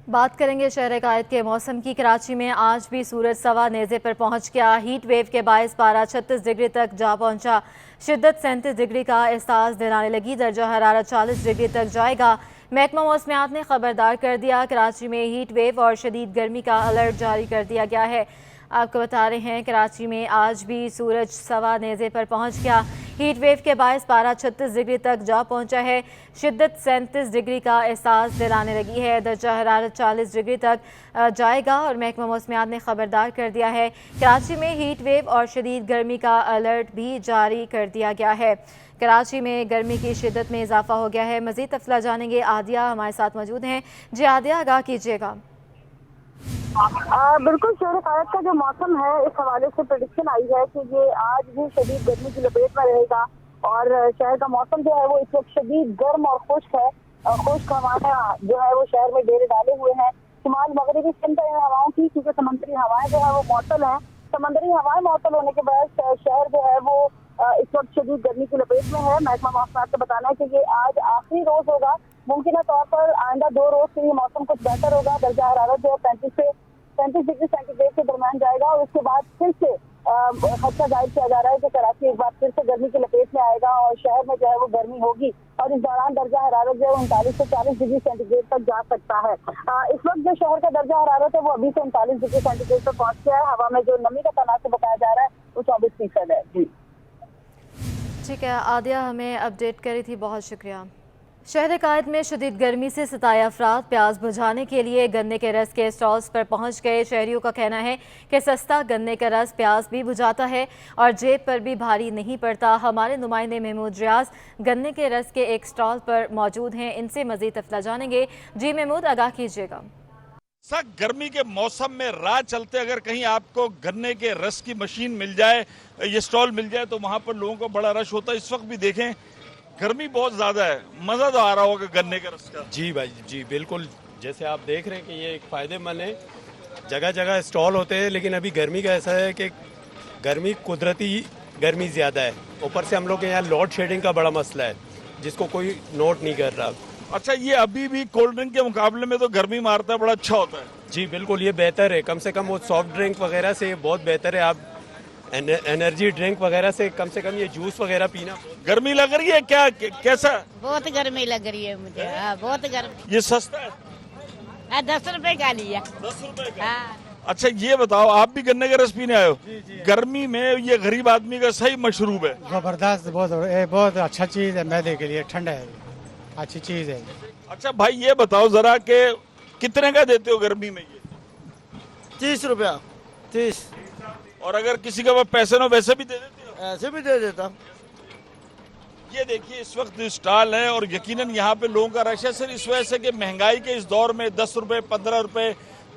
بات کریں گے شہر قائد کے موسم کی۔ کراچی میں آج بھی سورج سوا نیزے پر پہنچ گیا۔ ہیٹ ویو کے باعث پارہ 36 ڈگری تک جا پہنچا۔ شدت 37 ڈگری کا احساس دلانے لگی۔ درجہ حرارت 40 ڈگری تک جائے گا۔ محکمہ موسمیات نے خبردار کر دیا، کراچی میں ہیٹ ویو اور شدید گرمی کا الرٹ جاری کر دیا گیا ہے۔ آپ کو بتا رہے ہیں کراچی میں آج بھی سورج سوا نیزے پر پہنچ گیا۔ ہیٹ ویو کے باعث پارہ 36 ڈگری تک جا پہنچا ہے۔ شدت 37 ڈگری کا احساس دلانے لگی ہے۔ درجہ حرارت 40 ڈگری تک جائے گا اور محکمہ موسمیات نے خبردار کر دیا ہے، کراچی میں ہیٹ ویو اور شدید گرمی کا الرٹ بھی جاری کر دیا گیا ہے۔ کراچی میں گرمی کی شدت میں اضافہ ہو گیا ہے۔ مزید تفصیلات جانیں گے، عادیہ ہمارے ساتھ موجود ہیں۔ جی عادیہ، آگاہ کیجیے گا۔ بالکل، شہر قائد کا جو موسم ہے اس حوالے سے پریڈکشن آئی ہے کہ یہ آج بھی شدید گرمی کی لپیٹ میں رہے گا اور شہر کا موسم جو ہے وہ اس وقت شدید گرم اور خشک ہے۔ خشک ہوائیں جو ہے وہ شہر میں ڈیرے ڈالے ہوئے ہیں۔ شمال مغربی سمت ہواؤں کی، کیونکہ سمندری ہوائیں جو ہے وہ معطل ہیں، سمندری ہوائیں معطل ہونے کے بعد شہر جو ہے وہ اس وقت شدید گرمی کی لپیٹ میں ہے۔ محکمہ موسمیات کا بتانا ہے کہ یہ آج آخری روز ہوگا۔ ممکنہ طور پر آئندہ 2 روز کے لیے موسم کچھ بہتر ہوگا۔ درجہ حرارت جو ہے 35 ڈگری سینٹی گریڈ کے درمیان جائے گا اور اس کے بعد پھر سے خدشہ ظاہر کیا جا رہا ہے کہ کراچی ایک بار پھر سے گرمی کی لپیٹ میں آئے گا اور شہر میں جو ہے وہ گرمی ہوگی اور اس دوران درجہ حرارت جو ہے 39 سے 40 ڈگری سینٹی گریڈ تک جا سکتا ہے۔ اس وقت جو شہر کا درجہ حرارت ہے وہ ابھی سے 39 ڈگری سینٹی گریڈ تک پہنچ گیا ہے۔ ہوا میں جو نمی کا تناسب بتایا جا رہا ہے وہ 24% ہے۔ جی ٹھیک ہے عادیہ، ہمیں اپڈیٹ کری تھی، بہت شکریہ۔ شہر قائد میں شدید گرمی سے ستائے افراد پیاس بجھانے کے لیے گنے کے رس کے اسٹالز پر پہنچ گئے۔ شہریوں کا کہنا ہے کہ سستا گنے کا رس پیاس بھی بجھاتا ہے اور جیب پر بھی بھاری نہیں پڑتا۔ ہمارے نمائندے محمود ریاض گنے کے رس کے ایک اسٹال پر موجود ہیں، ان سے مزید تفصیلات جانیں گے۔ جی محمود، آگاہ کیجیے گا۔ گرمی کے موسم میں راہ چلتے اگر کہیں آپ کو گنے کے رس کی مشین مل جائے، یہ سٹال مل جائے، تو وہاں پر لوگوں کو بڑا رش ہوتا ہے۔ اس وقت بھی دیکھیں گرمی بہت زیادہ ہے، مزہ تو آ رہا ہوگا گنے کے رس کا۔ جی بھائی جی بالکل، جیسے آپ دیکھ رہے ہیں کہ یہ ایک فائدے مند ہے، جگہ جگہ اسٹال ہوتے ہیں، لیکن ابھی گرمی کا ایسا ہے کہ گرمی قدرتی گرمی زیادہ ہے، اوپر سے ہم لوگ کے یہاں لوڈ شیڈنگ کا بڑا مسئلہ ہے جس کو کوئی نوٹ نہیں کر رہا۔ اچھا، یہ ابھی بھی کولڈ ڈرنک کے مقابلے میں تو گرمی مارتا ہے، بڑا اچھا ہوتا ہے۔ جی بالکل، یہ بہتر ہے، کم سے کم وہ سافٹ ڈرنک وغیرہ سے بہت بہتر ہے۔ آپ انرجی ڈرنک وغیرہ سے کم یہ جوس وغیرہ پینا۔ گرمی لگ رہی ہے کیا، کیسا؟ بہت گرمی لگ رہی ہے مجھے، بہت گرمی۔ یہ سستا ہے؟ 10 روپے کا لیا۔ 10 روپے کا؟ اچھا یہ بتاؤ، آپ بھی گنے کا رس پینے آئے ہو؟ گرمی میں یہ غریب آدمی کا صحیح مشروب ہے۔ زبردست، بہت اچھا چیز ہے، معدے کے لیے ٹھنڈا ہے، اچھی چیز ہے۔ اچھا بھائی یہ بتاؤ ذرا کہ کتنے کا دیتے ہو گرمی میں یہ؟ 30 روپیہ 30۔ اور اگر کسی کے پاس پیسے نہ ویسے بھی دے دیتے ہو؟ ایسے بھی دے دیتا۔ یہ دیکھیے اس وقت اسٹال ہے اور یقیناً یہاں پہ لوگوں کا رش ہے، صرف اس وجہ سے کہ مہنگائی کے اس دور میں 10 روپے 15 روپے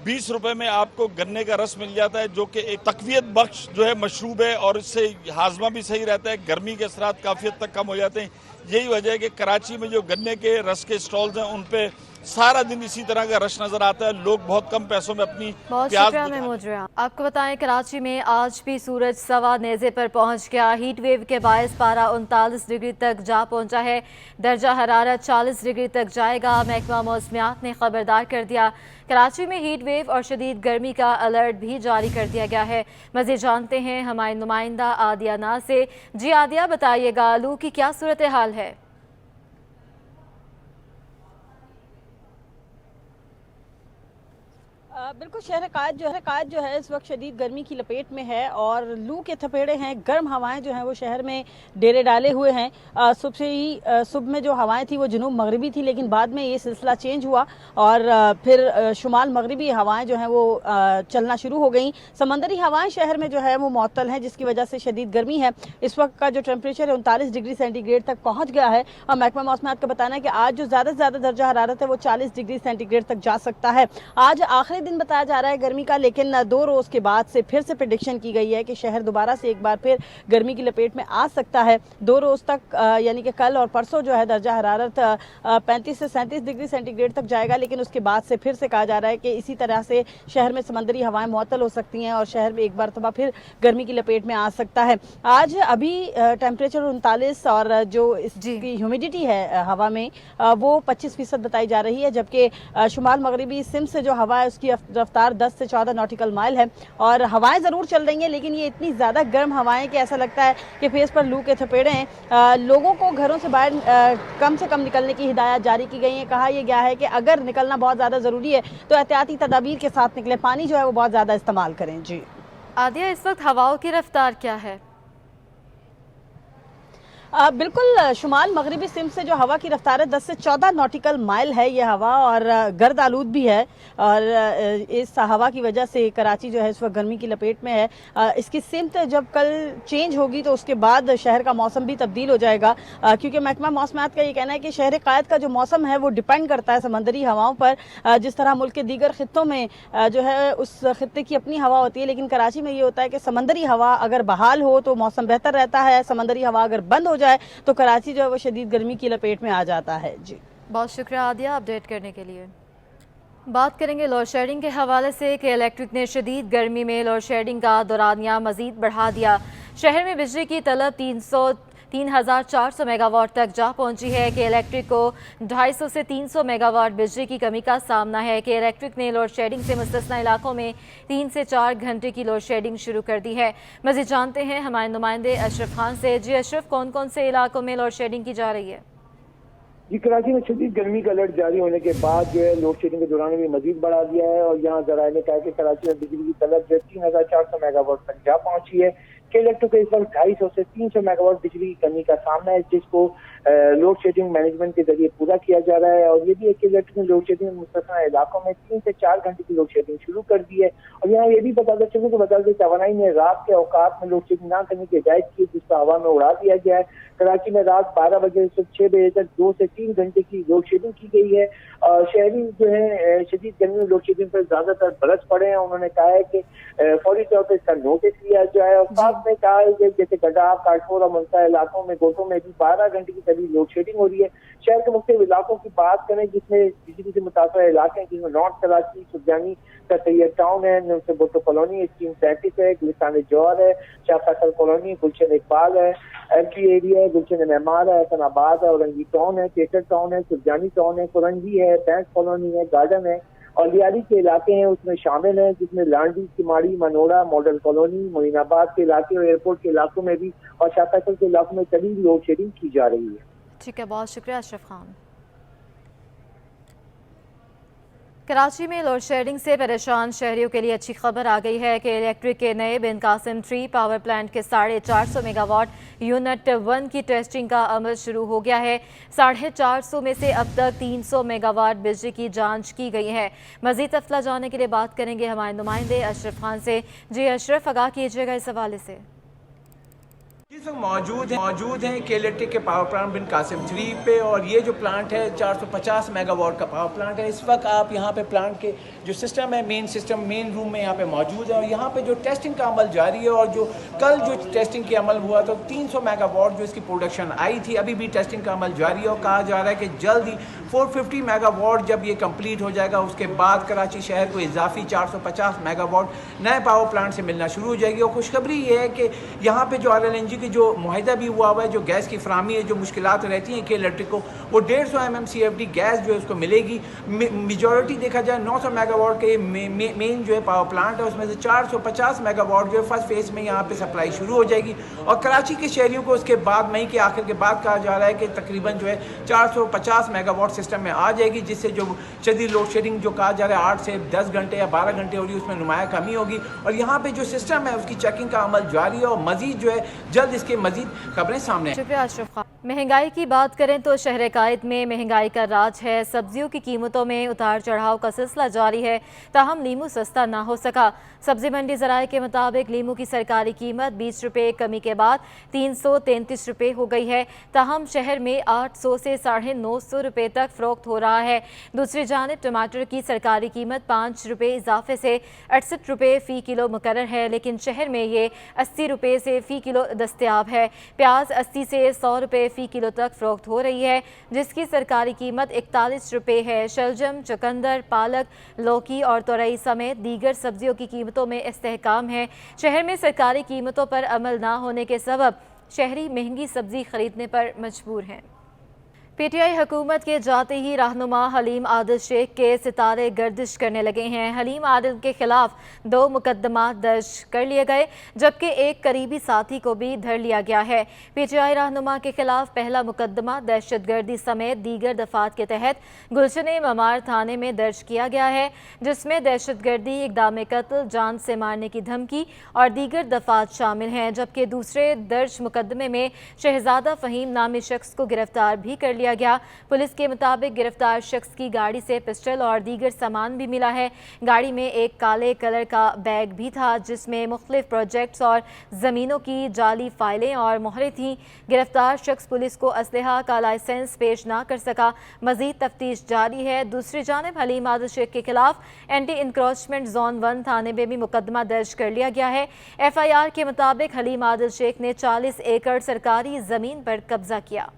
20 روپے میں آپ کو گنے کا رس مل جاتا ہے، جو کہ ایک تقویت بخش جو ہے مشروب ہے اور اس سے ہاضمہ بھی صحیح رہتا ہے، گرمی کے اثرات کافی حد تک کم ہو جاتے ہیں۔ یہی وجہ ہے کہ کراچی میں جو گنے کے رس کے اسٹالز ہیں ان پہ سارا دن اسی طرح کا رش نظر آتا ہے، لوگ بہت کم پیسوں میں اپنی بہت پیاس شکریہ محمود ریاض۔ آپ کو بتائیں کراچی میں آج بھی سورج سوا نیزے پر پہنچ گیا۔ ہیٹ ویو کے باعث پارہ 39 ڈگری تک جا پہنچا ہے۔ درجہ حرارت 40 ڈگری تک جائے گا۔ محکمہ موسمیات نے خبردار کر دیا، کراچی میں ہیٹ ویو اور شدید گرمی کا الرٹ بھی جاری کر دیا گیا ہے۔ مزید جانتے ہیں ہماری نمائندہ عادیہ ناز سے۔ جی عادیہ، بتائیے گا لو کی کیا صورتحال ہے؟ بالکل، شہر قائد جو ہے اس وقت شدید گرمی کی لپیٹ میں ہے اور لو کے تھپیڑے ہیں، گرم ہوائیں جو ہیں وہ شہر میں ڈیرے ڈالے ہوئے ہیں۔ صبح میں جو ہوائیں تھی وہ جنوب مغربی تھی، لیکن بعد میں یہ سلسلہ چینج ہوا اور پھر شمال مغربی ہوائیں جو ہیں وہ چلنا شروع ہو گئیں۔ سمندری ہوائیں شہر میں جو ہے وہ معطل ہیں، جس کی وجہ سے شدید گرمی ہے۔ اس وقت کا جو ٹیمپریچر ہے 39 ڈگری سینٹی گریڈ تک پہنچ گیا ہے اور محکمہ موسمیات کا بتانا ہے کہ آج جو زیادہ سے زیادہ درجہ حرارت ہے وہ 40 ڈگری سینٹی گریڈ تک جا سکتا ہے۔ آج آخری دن दिन बताया जा रहा है गर्मी का, लेकिन 2 रोज़ के बाद से फिर से प्रेडिक्शन की गई है कि शहर दोबारा से एक बार फिर गर्मी की लपेट में आ सकता है। 2 रोज़ तक यानी कि कल और परसों जो है दर्जा हरारत 35 से 37 डिग्री सेंटीग्रेड तक जाएगा, लेकिन उसके बाद से फिर से कहा जा रहा है कि इसी तरह से शहर में समंदरी हवाएं मुअत्तल हो सकती हैं और शहर में एक बार तबा फिर गर्मी की लपेट में आ सकता है। आज अभी टेम्परेचर 39 और जो इसकी ह्यूमिडिटी है हवा में वो 25% बताई जा रही है, जबकि शुमाल मगरिबी सिम्त से जो हवा है उसकी रफ्तार 10 से 14 नॉटिकल माइल है और हवाएं ज़रूर चल रही हैं, लेकिन ये इतनी ज़्यादा गर्म हवाएं कि ऐसा लगता है कि फेस पर लू के थपेड़े हैं। लोगों को घरों से बाहर कम से कम निकलने की हिदायत जारी की गई है। कहा यह गया है कि अगर निकलना बहुत ज़्यादा ज़रूरी है तो एहतियाती तदाबीर के साथ निकले, पानी जो है वो बहुत ज़्यादा इस्तेमाल करें। जी आदिया, इस वक्त हवाओं की रफ्तार क्या है? बिल्कुल, शुमाल मगरिबी सिम्त से जो हवा की रफ्तार है 10 से 14 नॉटिकल माइल है ये हवा और गर्द आलूद भी है और इस हवा की वजह से कराची जो है इस वक्त गर्मी की लपेट में है। इसकी सिम्त जब कल चेंज होगी तो उसके बाद शहर का मौसम भी तब्दील हो जाएगा, क्योंकि महकमा मौसमियात का ये कहना है कि शहर कायद का जो मौसम है वो डिपेंड करता है समंदरी हवाओं पर। जिस तरह मुल्क के दीगर खित्तों में जो है उस खित्ते की अपनी हवा होती है, लेकिन कराची में ये होता है कि समंदरी हवा अगर बहाल हो तो मौसम बेहतर रहता है, समंदरी हवा अगर बंद हो जाए तो कराची जो है वो शदीद गर्मी की लपेट में आ जाता है। जी बहुत शुक्रिया आदिया अपडेट करने के लिए। बात करेंगे लोड शेडिंग के हवाले से कि इलेक्ट्रिक ने शदीद गर्मी में लोड शेडिंग का दौरानिया मजीद बढ़ा दिया। शहर में बिजली की तलब 3,400 मेगावाट तक जा पहुंची है कि इलेक्ट्रिक को 250 से 300 मेगावाट बिजली की कमी का सामना है कि इलेक्ट्रिक ने लोड शेडिंग से मुस्तस्ना इलाकों में 3 से 4 घंटे की लोड शेडिंग शुरू कर दी है। मज़ीद जानते हैं हमारे नुमाइंदे अशरफ खान से। जी अशरफ, कौन कौन से इलाकों में लोड शेडिंग की जा रही है? जी, कराची में शदीद गर्मी का अलर्ट जारी होने के बाद जो है लोड शेडिंग के दौरान भी मजीद बढ़ा दिया है और यहाँ जराये ने कहा कि कराची में बिजली की तलब जो 3,400 मेगावाट तक जा पहुंची है कि इलेक्ट्रिक को इस वक्त 250 से 300 मेगावाट बिजली की कमी का सामना है, जिसको लोड शेडिंग मैनेजमेंट के जरिए पूरा किया जा रहा है। और ये भी है कि इलेक्ट्रिक ने लोड शेडिंग मुस्तस्ना इलाकों में 3 से 4 घंटे की लोड शेडिंग शुरू कर दी है। और यहाँ ये भी बताते चले कि बदलते तवानाई ने रात के औकात में लोड शेडिंग न करने की हिदायत की, जिसको हवा में उड़ा दिया गया है। कराची में रात 12 बजे से 6 बजे तक 2 से 3 घंटे की लोड शेडिंग की गई है। शहरी जो है शदीद गर्मी में लोड शेडिंग पर ज्यादातर बरस पड़े हैं। उन्होंने कहा है कि फौरी तौर पर इसका नोटिस लिया जाए और साथ में कहा है कि जैसे गड्ढा, काठोर और मनसा इलाकों में गोटों में भी 12 घंटे की करीब लोड शेडिंग हो रही है। शहर के मुख्तलिफ इलाकों की बात करें जिसमें बिजली से मुतासर इलाके हैं, जिसमें नॉर्थ कराची, सुजानी का तैयब टाउन है, नुसे बोटो कॉलोनी, स्कीम 37 है, गुलिस्तान जौहर है, शाह फैसल कॉलोनी, गुलशन इकबाल है, एमपी एरिया है, गुलशन मेहमान है, हसनाबाद है, औरंगी टाउन है, थिएटर टाउन है, सुजानी टाउन है, कुरंजी है, बैंक कॉलोनी है, गार्डन है और लियारी के इलाके हैं उसमें शामिल हैं, जिसमें लांडी, किमाड़ी, मनोड़ा, मॉडल कॉलोनी, मोइनाबाद के इलाके और एयरपोर्ट के इलाकों में भी और शाह फैसल के इलाकों में कभी लोड शेडिंग की जा रही है। ठीक है, बहुत शुक्रिया अशरफ खान। कराची में लोड शेडिंग से परेशान शहरियों के लिए अच्छी खबर आ गई है कि इलेक्ट्रिक के नए बिन कासिम 3 पावर प्लांट के 450 मेगावाट यूनिट 1 की टेस्टिंग का अमल शुरू हो गया है। 450 में से अब तक 300 मेगावाट बिजली की जांच की गई है। मजीद तफला जानने के लिए बात करेंगे हमारे नुमाइंदे अशरफ खान से। जी अशरफ, आगाह कीजिएगा इस हवाले से। इस वक्त मौजूद हैं के इलेक्ट्रिक के पावर प्लांट बिन कासिम 3 पे और ये जो प्लांट है 450 मेगावाट का पावर प्लांट है। इस वक्त आप यहाँ पे प्लांट के जो सिस्टम है मेन रूम में यहाँ पे मौजूद है और यहाँ पे जो टेस्टिंग का अमल जारी है और जो कल जो टेस्टिंग के अमल हुआ तो 300 मेगावाट जो इसकी प्रोडक्शन आई थी, अभी भी टेस्टिंग का अमल जारी है और कहा जा रहा है कि जल्द ही 450 मेगावाट जब ये कंप्लीट हो जाएगा उसके बाद कराची शहर को इजाफी 450 मेगावाट नए पावर प्लांट से मिलना शुरू हो जाएगी। और खुशखबरी ये है कि यहाँ पे जो RLNG की जो मुआहिदा भी हुआ हुआ है, जो गैस की फराहमी है, जो मुश्किलात रहती हैं कि इलेक्ट्रिक को वो 150 MMCFD गैस जो है उसको मिलेगी। मेजॉरिटी देखा जाए 900 मेगावाट के मेन जो है पावर प्लांट है, उसमें से 450 मेगावाट जो है फर्स्ट फेज में यहाँ पे सप्लाई शुरू हो जाएगी और कराची के शहरियों को उसके बाद मई के आखिर के बाद कहा जा रहा है कि तकरीबन जो है 450 मेगावाट सिस्टम में आ जाएगी, जिससे जो शदीद लोड शेडिंग जो कहा जा रहा है 8 से 10 घंटे या 12 घंटे हो रही है उसमें नुमाया कमी होगी। और यहाँ पे जो सिस्टम है उसकी चेकिंग का अमल जारी है और मजीद जो है जल्द जल्द इसके मजीद खबरें सामने आएंगी। शुक्रिया अशरफ खान। महंगाई की बात करें तो शहर कायद में महंगाई का राज है। सब्जियों की कीमतों में उतार चढ़ाव का सिलसिला जारी है, ताहम लीमू सस्ता ना हो सका। सब्जी मंडी ज़राए के मुताबिक लीमू की सरकारी कीमत 20 रुपये कमी के बाद 333 रुपये हो गई है, ताहम शहर में 800 से 950 रुपये तक फरोख्त हो रहा है। दूसरी जानिब टमाटर की सरकारी कीमत 5 रुपये इजाफे से 68 रुपये फ़ी किलो मुकर्रर है, लेकिन शहर में ये 80 रुपये से फ़ी किलो दस्तयाब है। प्याज 80 से 100 रुपये फ़ी किलो तक फरोख्त हो रही है, जिसकी सरकारी कीमत 41 रुपये है। शलजम, चुकंदर, पालक, लौकी और तोरई समेत दीगर सब्जियों की कीमतों में इस्तेहकाम है। शहर में सरकारी कीमतों पर अमल ना होने के सबब शहरी महंगी सब्जी खरीदने पर मजबूर हैं। पीटीआई हुकूमत के जाते ही रहनुमा हलीम आदिल शेख के सितारे गर्दिश करने लगे हैं। हलीम आदिल के खिलाफ 2 मुकदमा दर्ज कर लिए गए, जबकि एक करीबी साथी को भी धर लिया गया है। पीटीआई रहनुमा के खिलाफ पहला मुकदमा दहशतगर्दी समेत दीगर दफात के तहत गुलशन ममार थाने में दर्ज किया गया है, जिसमें दहशतगर्दी, इक़दाम कत्ल, जान से मारने की धमकी और दीगर दफात शामिल हैं। जबकि दूसरे दर्ज मुकदमे में शहजादा फ़हीम नामी शख्स को गिरफ्तार भी कर लिया गया। पुलिस के मुताबिक गिरफ्तार शख्स की गाड़ी से पिस्टल और दीगर सामान भी मिला है। गाड़ी में एक काले कलर का बैग भी था, जिसमें मुख्तलिफ प्रोजेक्ट्स और ज़मीनों की जाली फाइलें और मोहरें थीं। गिरफ्तार शख्स पुलिस को असलहा का लाइसेंस पेश ना कर सका। मजीद तफ्तीश जारी है। दूसरी जानिब हलीम आदिल शेख के खिलाफ एंटी इंक्रोचमेंट जोन 1 थाने में भी मुकदमा दर्ज कर लिया गया है। FIR के मुताबिक हलीम आदिल शेख ने 40 एकड़ सरकारी ज़मीन पर कब्जा किया।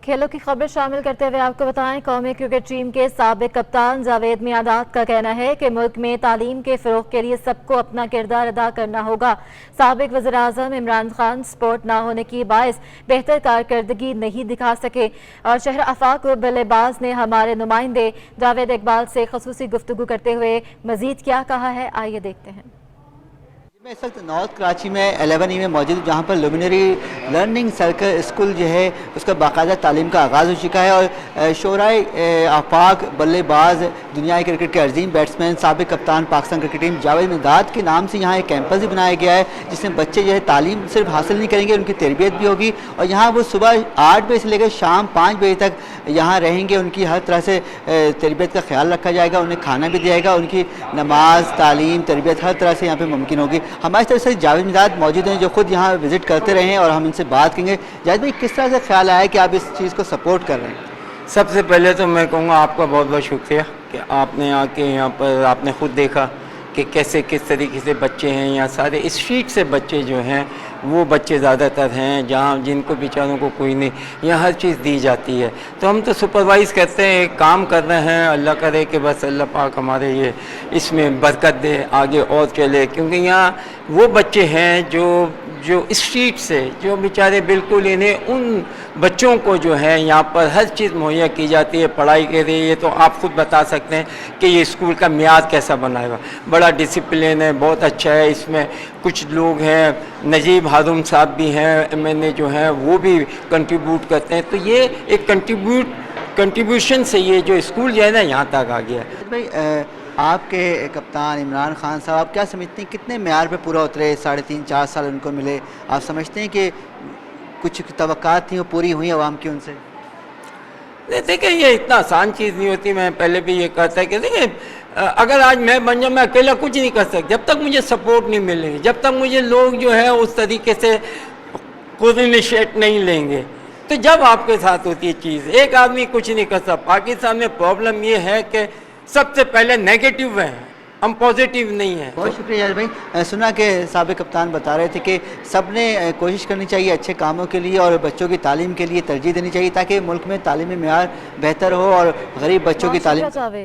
खेलों की खबर शामिल करते हुए आपको बताएं, कौमी क्रिकेट टीम के साबिक कप्तान जावेद मियांदाद का कहना है कि मुल्क में तालीम के फ़रोग़ के लिए सबको अपना किरदार अदा करना होगा। साबिक वज़ीर आज़म इमरान खान स्पोर्ट ना होने की बायस बेहतर कारकर्दगी नहीं दिखा सके और शहर आफाक बल्लेबाज ने हमारे नुमाइंदे जावेद इकबाल से ख़ुसूसी गुफ्तगू करते हुए मज़ीद क्या कहा है, आइए देखते हैं। मैं इस वक्त नॉर्थ कराची में 11E में मौजूद हूँ, जहाँ पर लुमिनरी लर्निंग सर्कल स्कूल जो है उसका बाकायदा तालीम का आगाज़ हो चुका है और शोराए आफाक बल्लेबाज, दुनिया क्रिकेट के अजीम बैट्समैन, साबिक कप्तान पाकिस्तान क्रिकेट टीम जावेद मियांदाद के नाम से यहाँ एक कैंपस भी बनाया गया है, जिसमें बच्चे जो है तालीम सिर्फ हासिल नहीं करेंगे, उनकी तरबियत भी होगी और यहाँ वो सुबह 8 बजे से लेकर शाम 5 बजे तक यहाँ रहेंगे। उनकी हर तरह से तरबियत का ख्याल रखा जाएगा, उन्हें खाना भी दिया जाएगा, उनकी नमाज, तालीम, तरबियत हर तरह से यहाँ पर मुमकिन होगी। हमारी तरफ से जावेद मियांदाद मौजूद हैं, जो खुद यहाँ विज़िट करते रहे हैं और हम इनसे बात करेंगे। जावेद भाई, किस तरह से ख्याल आया कि आप इस चीज़ को सपोर्ट कर रहे हैं? सबसे पहले तो मैं कहूँगा आपका बहुत बहुत शुक्रिया कि आपने आके यहाँ पर आपने ख़ुद देखा कि कैसे किस तरीके से बच्चे हैं यहाँ। सारे स्ट्रीट से बच्चे जो हैं वो बच्चे ज़्यादातर हैं जहाँ जिनको बेचारों को कोई नहीं, यहाँ हर चीज़ दी जाती है। तो हम तो सुपरवाइज़ करते हैं, काम कर रहे हैं। अल्लाह करे कि बस अल्लाह पाक हमारे ये इसमें बरकत दे, आगे और चले, क्योंकि यहाँ वो बच्चे हैं जो स्ट्रीट से, जो बेचारे बिल्कुल, इन्हें उन बच्चों को जो है यहाँ पर हर चीज़ मुहैया की जाती है पढ़ाई के लिए। ये तो आप खुद बता सकते हैं कि ये स्कूल का मियाद कैसा बना हुआ, बड़ा डिसिप्लिन है, बहुत अच्छा है। इसमें कुछ लोग हैं, नजीब हारून साहब भी हैं, MNA जो हैं वो भी कंट्रीब्यूट करते हैं। तो ये एक कंट्रीब्यूशन से ये जो स्कूल जो है ना यहाँ तक आ गया। भाई, आपके कप्तान इमरान खान साहब, आप क्या समझते हैं कितने मेयार पे पूरा उतरे? 3.5-4 साल उनको मिले। आप समझते हैं कि कुछ तवक्कात थी वो पूरी हुई आवाम की उनसे? देखिए, ये इतना आसान चीज़ नहीं होती। मैं पहले भी ये कहता है कि देखिए, अगर आज मैं बन जाऊँ, मैं अकेला कुछ नहीं कर सकता जब तक मुझे सपोर्ट नहीं मिलेगी, जब तक मुझे लोग जो है उस तरीके से कोऑर्डिनेट नहीं लेंगे। तो जब आपके साथ होती है चीज़, एक आदमी कुछ नहीं कर सकता। पाकिस्तान में प्रॉब्लम ये है कि सबसे पहले नेगेटिव है, हम पॉजिटिव नहीं है। बहुत शुक्रिया यार भाई। सुना कि साबिक कप्तान बता रहे थे कि सबने कोशिश करनी चाहिए अच्छे कामों के लिए और बच्चों की तालीम के लिए तरजीह देनी चाहिए, ताकि मुल्क में तालीमी मेयार बेहतर हो और गरीब बच्चों की तालीम